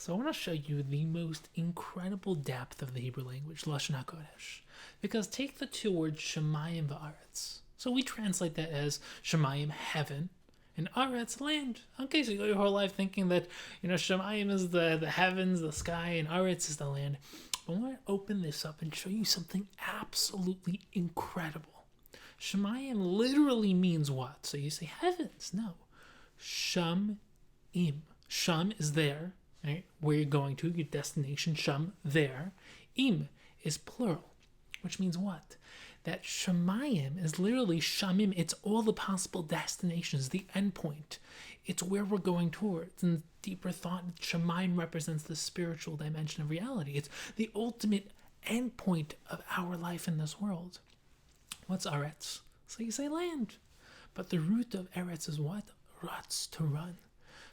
So I want to show you the most incredible depth of the Hebrew language, Lashon HaKodesh. Because take the two words Shemayim v'Aretz. So we translate that as Shemayim, heaven, and Aretz, land. Okay, so you go your whole life thinking that, Shemayim is the heavens, the sky, and Aretz is the land. But I want to open this up and show you something absolutely incredible. Shemayim literally means what? So you say heavens. No. Shamim. Sham is there. Right? Where you're going to, your destination, Sham, there. Im is plural, which means what? That Shemayim is literally Shamim. It's all the possible destinations, the endpoint. It's where we're going towards. And deeper thought, Shemayim represents the spiritual dimension of reality. It's the ultimate endpoint of our life in this world. What's Aretz? So you say land. But the root of Eretz is what? Ratz, to run.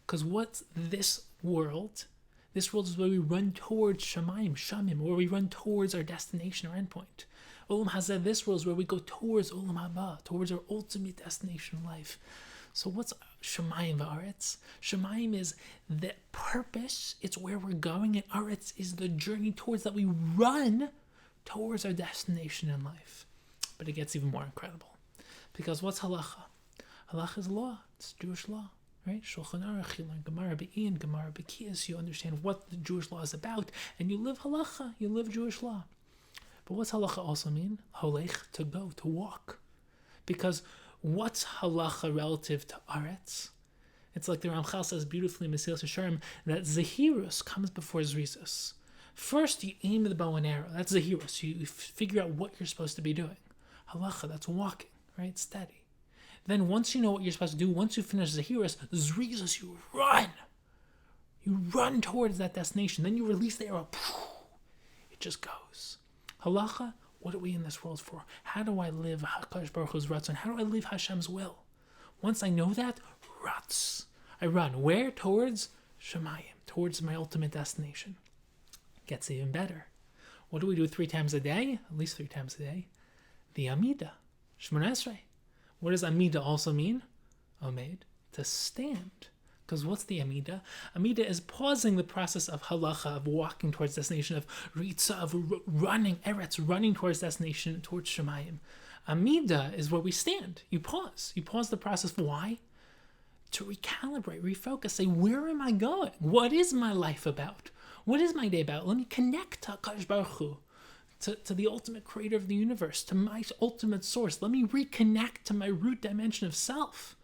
Because what's this world? This world is where we run towards Shemayim, Shamim, where we run towards our destination or endpoint. Olam Hazeh, this world is where we go towards Olam Haba, towards our ultimate destination in life. So what's Shemayim v'Aretz? Shemayim is the purpose, it's where we're going, and Aretz is the journey towards that we run towards our destination in life. But it gets even more incredible. Because what's halacha? Halacha is law, it's Jewish law. Right? Shulchan Aruch, you learn Gemara Be'in, Gemara Be'kiyas, you understand what the Jewish law is about, and you live halacha, you live Jewish law. But what's halacha also mean? Holech, to go, to walk. Because what's halacha relative to Aretz? It's like the Ramchal says beautifully in Mesilas Yesharim that Zehirus comes before Zrizus. First, you aim the bow and arrow. That's Zehirus. You figure out what you're supposed to be doing. Halacha, that's walking, right? Steady. Then once you know what you're supposed to do, once you finish Zehirus, Zrizus, you run. You run towards that destination. Then you release the arrow. It just goes. Halacha, what are we in this world for? How do I live HaKadosh Baruch Hu's Ratzon? How do I live Hashem's will? Once I know that, Ratz. I run. Where? Towards Shemayim. Towards my ultimate destination. Gets even better. What do we do 3 times a day? At least 3 times a day. The Amidah. Shemona Esrei. What does Amidah also mean? Omed, to stand. Because what's the Amidah? Amidah is pausing the process of halacha, of walking towards destination, of ritza, of running, eretz, running towards destination, towards Shemayim. Amidah is where we stand. You pause. You pause the process. Why? To recalibrate, refocus, say, where am I going? What is my life about? What is my day about? Let me connect to HaKadosh Baruch Hu. To the ultimate creator of the universe, to my ultimate source. Let me reconnect to my root dimension of self.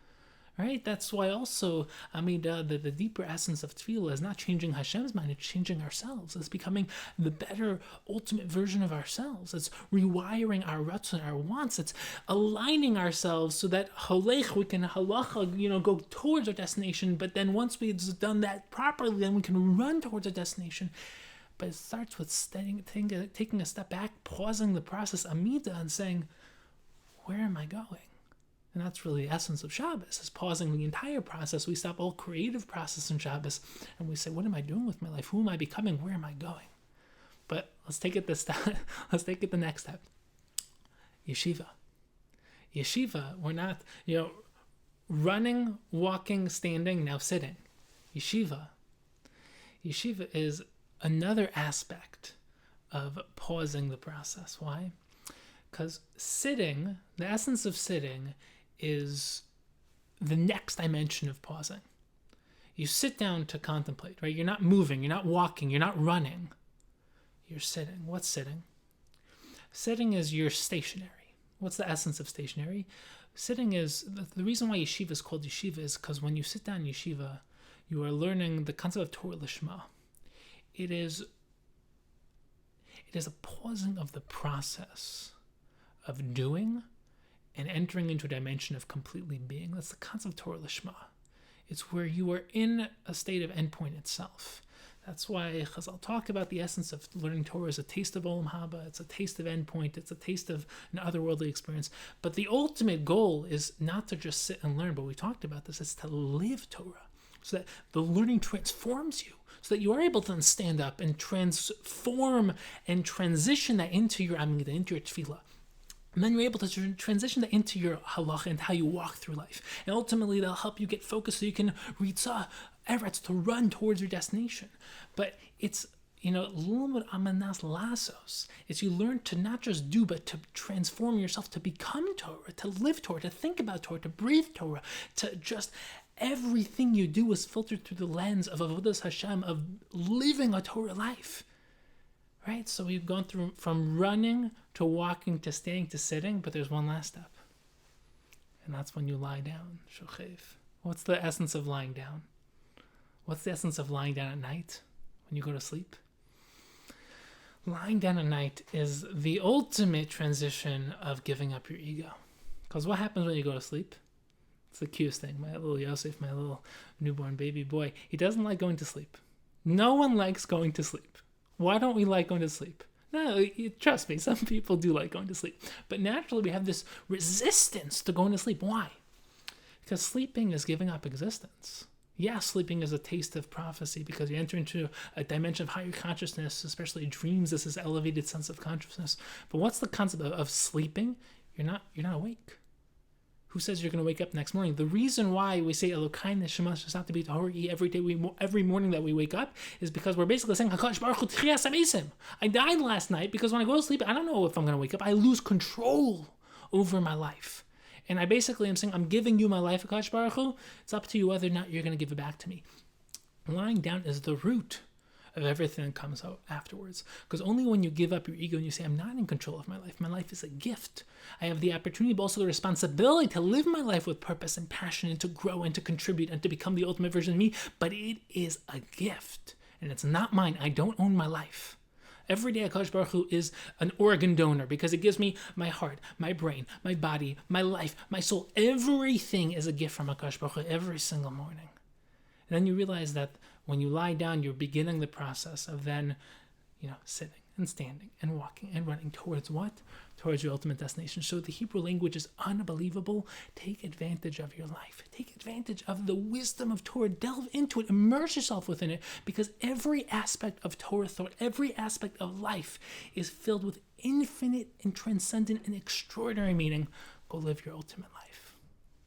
Right? That's why also, the deeper essence of tefillah is not changing Hashem's mind, it's changing ourselves. It's becoming the better ultimate version of ourselves. It's rewiring our ratzon, our wants. It's aligning ourselves so that holech, we can halacha, go towards our destination, but then once we've done that properly, then we can run towards our destination. But it starts with taking a step back, pausing the process, Amidah, and saying, where am I going? And that's really the essence of Shabbos, is pausing the entire process. We stop all creative process in Shabbos, and we say, what am I doing with my life? Who am I becoming? Where am I going? But let's take it the next step. Yeshiva. Yeshiva, we're not, running, walking, standing, now sitting. Yeshiva is another aspect of pausing the process. Why? Because sitting, the essence of sitting is the next dimension of pausing. You sit down to contemplate, right? You're not moving, you're not walking, you're not running. You're sitting. What's sitting? Sitting is you're stationary. What's the essence of stationary? Sitting is, the reason why yeshiva is called yeshiva is because when you sit down in yeshiva, you are learning the concept of Torah Lishma. It is a pausing of the process of doing and entering into a dimension of completely being. That's the concept of Torah Lishma. It's where you are in a state of endpoint itself. That's why Chazal talk about the essence of learning Torah as a taste of Olam Haba. It's a taste of endpoint. It's a taste of an otherworldly experience. But the ultimate goal is not to just sit and learn, but we talked about this, it's to live Torah. So that the learning transforms you. So that you are able to then stand up and transform and transition that into your Amidah, into your Tefillah. And then you're able to transition that into your halacha and how you walk through life. And ultimately, that'll help you get focused so you can Eretz, to run towards your destination. But it's, Lumud Amanas Lasos. It's you learn to not just do, but to transform yourself, to become Torah, to live Torah, to think about Torah, to breathe Torah, to just everything you do is filtered through the lens of Avodas Hashem, of living a Torah life. Right? So we've gone through from running to walking to standing to sitting, but there's one last step. And that's when you lie down. Shochev. What's the essence of lying down? What's the essence of lying down at night when you go to sleep? Lying down at night is the ultimate transition of giving up your ego. Because what happens when you go to sleep? It's the cutest thing. My little Yosef, my little newborn baby boy, he doesn't like going to sleep. No one likes going to sleep. Why don't we like going to sleep? No, trust me, some people do like going to sleep. But naturally we have this resistance to going to sleep. Why? Because sleeping is giving up existence. Yes, sleeping is a taste of prophecy because you enter into a dimension of higher consciousness, especially dreams. This is elevated sense of consciousness. But what's the concept of sleeping? You're not awake. Who says you're going to wake up next morning? The reason why we say Elokai Neshama Shesat to be Tahori every morning that we wake up is because we're basically saying Hakadosh Baruch Hu Tchias Amesim. I died last night because when I go to sleep, I don't know if I'm going to wake up. I lose control over my life. And I basically am saying, I'm giving you my life, Hakadosh Baruch Hu. It's up to you whether or not you're going to give it back to me. Lying down is the root of everything that comes out afterwards. Because only when you give up your ego and you say, I'm not in control of my life is a gift. I have the opportunity, but also the responsibility to live my life with purpose and passion and to grow and to contribute and to become the ultimate version of me. But it is a gift. And it's not mine. I don't own my life. Every day, HaKadosh Baruch Hu is an organ donor because it gives me my heart, my brain, my body, my life, my soul. Everything is a gift from HaKadosh Baruch Hu every single morning. And then you realize that when you lie down, you're beginning the process of then, sitting and standing and walking and running towards what? Towards your ultimate destination. So the Hebrew language is unbelievable. Take advantage of your life. Take advantage of the wisdom of Torah. Delve into it. Immerse yourself within it. Because every aspect of Torah thought, every aspect of life is filled with infinite and transcendent and extraordinary meaning. Go live your ultimate life.